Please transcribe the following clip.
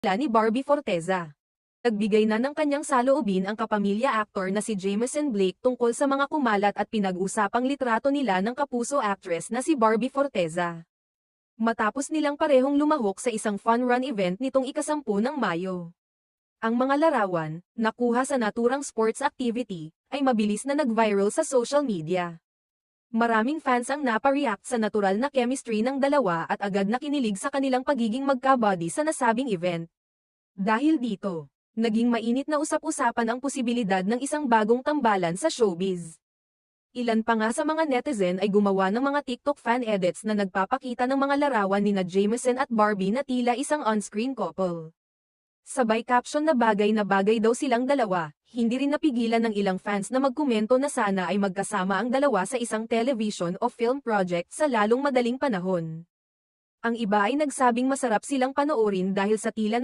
ni Barbie Forteza. Nagbigay na ng kanyang saloobin ang kapamilya actor na si Jameson Blake tungkol sa mga kumalat at pinag-usapang litrato nila ng kapuso actress na si Barbie Forteza. Matapos nilang parehong lumahok sa isang fun run event nitong ika-10 ng Mayo. Ang mga larawan, nakuha sa naturang sports activity, ay mabilis na nag-viral sa social media. Maraming fans ang napareact sa natural na chemistry ng dalawa at agad na kinilig sa kanilang pagiging magka-body sa nasabing event. Dahil dito, naging mainit na usap-usapan ang posibilidad ng isang bagong tambalan sa showbiz. Ilan pa nga sa mga netizen ay gumawa ng mga TikTok fan edits na nagpapakita ng mga larawan nina Jameson at Barbie na tila isang on-screen couple. Sabay caption na bagay daw silang dalawa, hindi rin napigilan ng ilang fans na magkomento na sana ay magkasama ang dalawa sa isang television o film project sa lalong madaling panahon. Ang iba ay nagsabing masarap silang panoorin dahil sa tila